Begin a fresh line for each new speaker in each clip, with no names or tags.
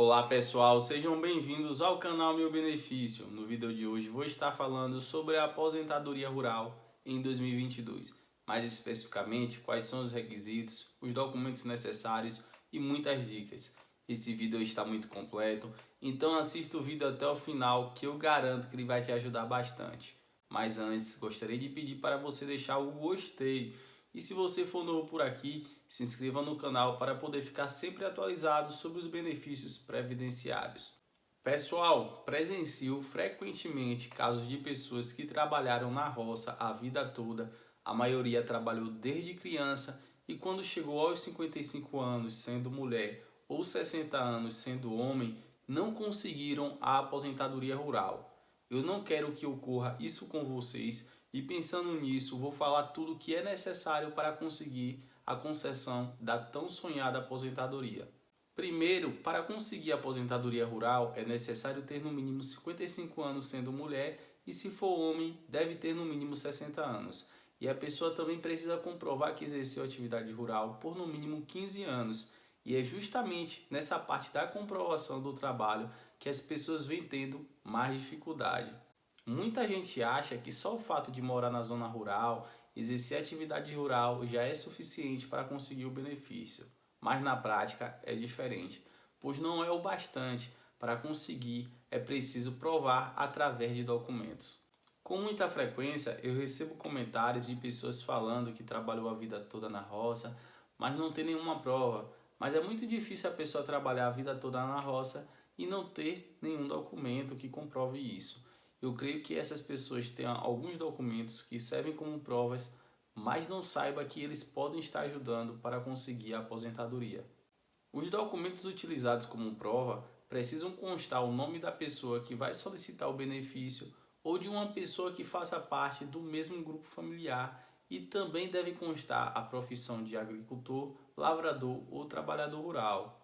Olá pessoal, sejam bem-vindos ao canal Meu Benefício. No vídeo de hoje vou estar falando sobre a aposentadoria rural em 2022. Mais especificamente, quais são os requisitos, os documentos necessários e muitas dicas. Esse vídeo está muito completo, então assista o vídeo até o final que eu garanto que ele vai te ajudar bastante. Mas antes, gostaria de pedir para você deixar o gostei. E se você for novo por aqui, se inscreva no canal para poder ficar sempre atualizado sobre os benefícios previdenciários. Pessoal, presencio frequentemente casos de pessoas que trabalharam na roça a vida toda, a maioria trabalhou desde criança e quando chegou aos 55 anos sendo mulher ou 60 anos sendo homem, não conseguiram a aposentadoria rural. Eu não quero que ocorra isso com vocês e pensando nisso, vou falar tudo o que é necessário para conseguir a concessão da tão sonhada aposentadoria. Primeiro, para conseguir a aposentadoria rural é necessário ter no mínimo 55 anos sendo mulher e se for homem deve ter no mínimo 60 anos. E a pessoa também precisa comprovar que exerceu atividade rural por no mínimo 15 anos. E é justamente nessa parte da comprovação do trabalho que as pessoas vêm tendo mais dificuldade. Muita gente acha que só o fato de morar na zona rural, exercer atividade rural já é suficiente para conseguir o benefício, mas na prática é diferente, pois não é o bastante. Para conseguir é preciso provar através de documentos. Com muita frequência eu recebo comentários de pessoas falando que trabalhou a vida toda na roça, mas não tem nenhuma prova. Mas é muito difícil a pessoa trabalhar a vida toda na roça e não ter nenhum documento que comprove isso. Eu creio que essas pessoas tenham alguns documentos que servem como provas, mas não saiba que eles podem estar ajudando para conseguir a aposentadoria. Os documentos utilizados como prova precisam constar o nome da pessoa que vai solicitar o benefício ou de uma pessoa que faça parte do mesmo grupo familiar e também deve constar a profissão de agricultor, lavrador ou trabalhador rural.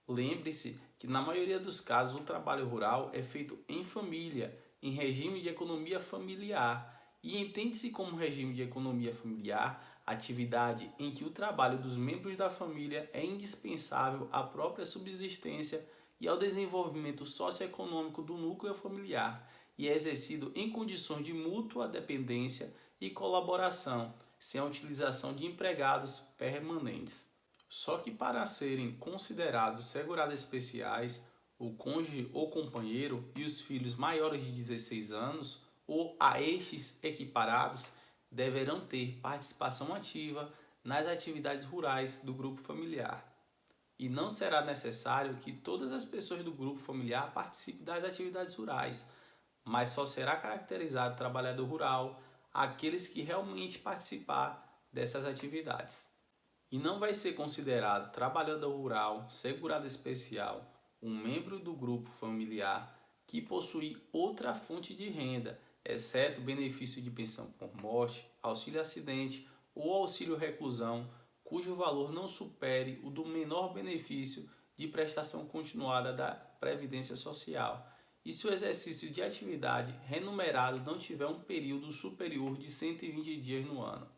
Lembre-se que na maioria dos casos o trabalho rural é feito em família, em regime de economia familiar, e entende-se como regime de economia familiar atividade em que o trabalho dos membros da família é indispensável à própria subsistência e ao desenvolvimento socioeconômico do núcleo familiar e é exercido em condições de mútua dependência e colaboração, sem a utilização de empregados permanentes. Só que para serem considerados segurados especiais, o cônjuge ou companheiro e os filhos maiores de 16 anos ou a estes equiparados deverão ter participação ativa nas atividades rurais do grupo familiar. E não será necessário que todas as pessoas do grupo familiar participem das atividades rurais, mas só será caracterizado trabalhador rural aqueles que realmente participar dessas atividades. E não vai ser considerado trabalhador rural, segurado especial, um membro do grupo familiar que possui outra fonte de renda, exceto benefício de pensão por morte, auxílio acidente ou auxílio reclusão, cujo valor não supere o do menor benefício de prestação continuada da Previdência Social, e se o exercício de atividade remunerado não tiver um período superior de 120 dias no ano.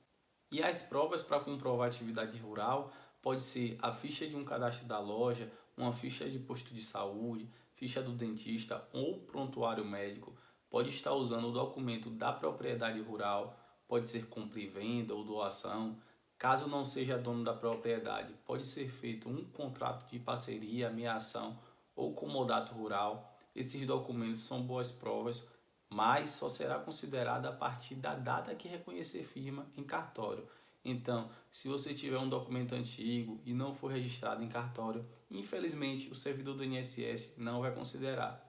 E as provas para comprovar a atividade rural pode ser a ficha de um cadastro da loja, uma ficha de posto de saúde, ficha do dentista ou prontuário médico. Pode estar usando o documento da propriedade rural, pode ser compra e venda ou doação. Caso não seja dono da propriedade, pode ser feito um contrato de parceria, ameação ou comodato rural. Esses documentos são boas provas, mas só será considerada a partir da data que reconhecer firma em cartório. Então, se você tiver um documento antigo e não for registrado em cartório, infelizmente o servidor do INSS não vai considerar.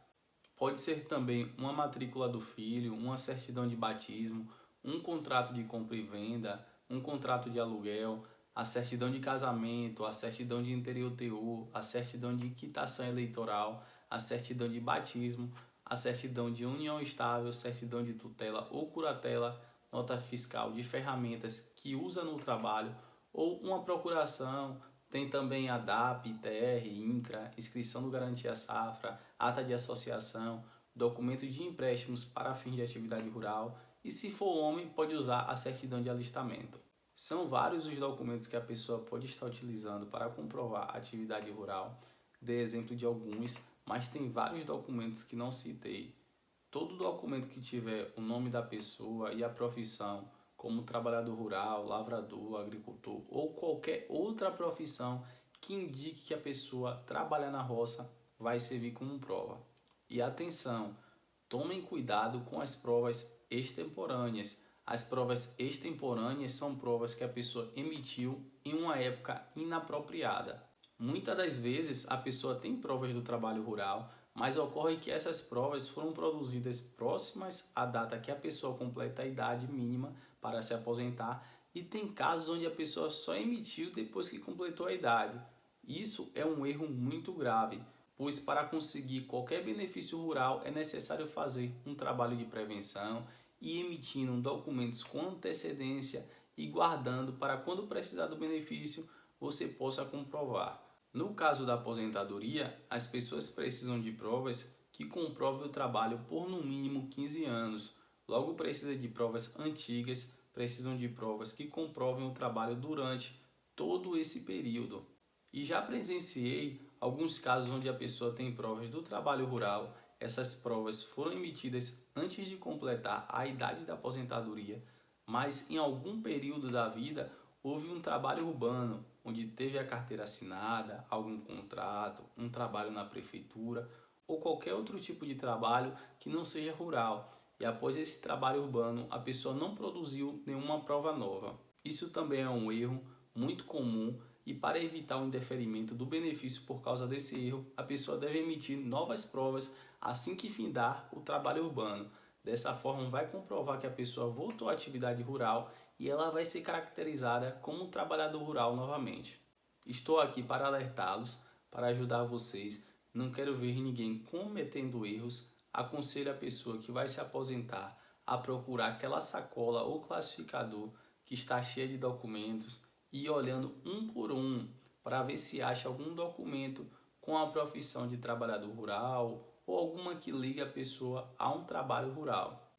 Pode ser também uma matrícula do filho, uma certidão de batismo, um contrato de compra e venda, um contrato de aluguel, a certidão de casamento, a certidão de interior teor, a certidão de quitação eleitoral, a certidão de batismo, a certidão de união estável, certidão de tutela ou curatela, nota fiscal de ferramentas que usa no trabalho ou uma procuração. Tem também a DAP, TR, INCRA, inscrição do Garantia Safra, ata de associação, documento de empréstimos para fins de atividade rural e, se for homem, pode usar a certidão de alistamento. São vários os documentos que a pessoa pode estar utilizando para comprovar a atividade rural. dei exemplo de alguns, mas tem vários documentos que não citei. Todo documento que tiver o nome da pessoa e a profissão, como trabalhador rural, lavrador, agricultor ou qualquer outra profissão que indique que a pessoa trabalha na roça, vai servir como prova. E atenção, tomem cuidado com as provas extemporâneas. As provas extemporâneas são provas que a pessoa emitiu em uma época inapropriada. Muitas das vezes a pessoa tem provas do trabalho rural, mas ocorre que essas provas foram produzidas próximas à data que a pessoa completa a idade mínima para se aposentar, e tem casos onde a pessoa só emitiu depois que completou a idade. Isso é um erro muito grave, pois para conseguir qualquer benefício rural é necessário fazer um trabalho de prevenção e emitindo documentos com antecedência e guardando para quando precisar do benefício você possa comprovar. No caso da aposentadoria, as pessoas precisam de provas que comprovem o trabalho por no mínimo 15 anos. Logo precisa de provas antigas, precisam de provas que comprovem o trabalho durante todo esse período. E já presenciei alguns casos onde a pessoa tem provas do trabalho rural. Essas provas foram emitidas antes de completar a idade da aposentadoria, mas em algum período da vida houve um trabalho urbano, onde teve a carteira assinada, algum contrato, um trabalho na prefeitura ou qualquer outro tipo de trabalho que não seja rural. E após esse trabalho urbano, a pessoa não produziu nenhuma prova nova. Isso também é um erro muito comum, e para evitar o indeferimento do benefício por causa desse erro, a pessoa deve emitir novas provas assim que findar o trabalho urbano. Dessa forma, vai comprovar que a pessoa voltou à atividade rural e ela vai ser caracterizada como um trabalhador rural novamente. Estou aqui para alertá-los, para ajudar vocês. Não quero ver ninguém cometendo erros. Aconselho a pessoa que vai se aposentar a procurar aquela sacola ou classificador que está cheia de documentos e ir olhando um por um para ver se acha algum documento com a profissão de trabalhador rural ou alguma que ligue a pessoa a um trabalho rural.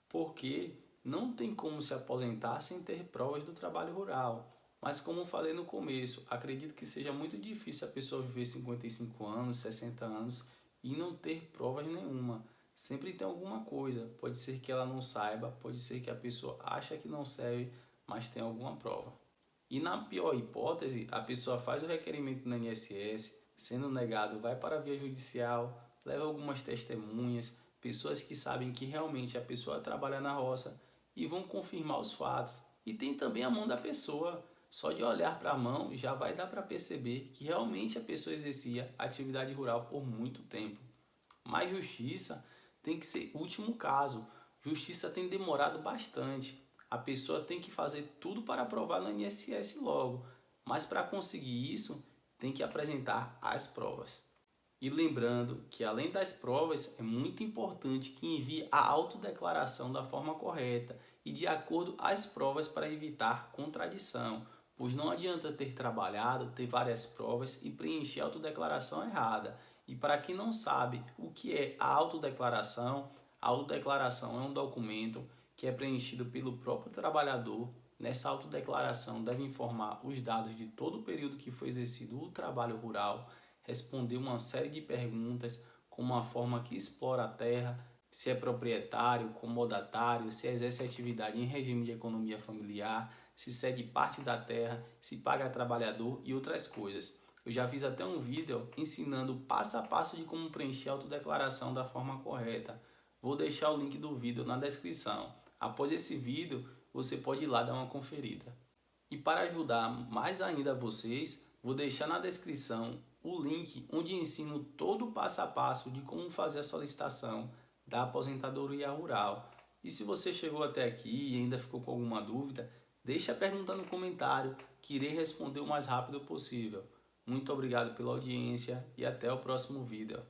Porque não tem como se aposentar sem ter provas do trabalho rural. Mas como falei no começo, acredito que seja muito difícil a pessoa viver 55 anos, 60 anos e não ter provas nenhuma. Sempre tem alguma coisa. Pode ser que ela não saiba, pode ser que a pessoa acha que não serve, mas tem alguma prova. E na pior hipótese, a pessoa faz o requerimento no INSS, sendo negado, vai para a via judicial, leva algumas testemunhas, pessoas que sabem que realmente a pessoa trabalha na roça e vão confirmar os fatos. E tem também a mão da pessoa. Só de olhar para a mão já vai dar para perceber que realmente a pessoa exercia atividade rural por muito tempo. Mas justiça tem que ser último caso. Justiça tem demorado bastante. A pessoa tem que fazer tudo para aprovar no INSS logo, mas para conseguir isso tem que apresentar as provas. E lembrando que além das provas é muito importante que envie a autodeclaração da forma correta e de acordo às provas para evitar contradição, pois não adianta ter trabalhado, ter várias provas e preencher a autodeclaração errada. E para quem não sabe o que é a autodeclaração é um documento que é preenchido pelo próprio trabalhador. Nessa autodeclaração deve informar os dados de todo o período que foi exercido o trabalho rural, responder uma série de perguntas, como a forma que explora a terra, se é proprietário, comodatário, se exerce atividade em regime de economia familiar, se cede parte da terra, se paga a trabalhador e outras coisas. Eu já fiz até um vídeo ensinando passo a passo de como preencher a autodeclaração da forma correta. Vou deixar o link do vídeo na descrição. Após esse vídeo, você pode ir lá dar uma conferida. E para ajudar mais ainda vocês, vou deixar na descrição o link onde ensino todo o passo a passo de como fazer a solicitação da aposentadoria rural. E se você chegou até aqui e ainda ficou com alguma dúvida, deixa a pergunta no comentário que irei responder o mais rápido possível. Muito obrigado pela audiência e até o próximo vídeo.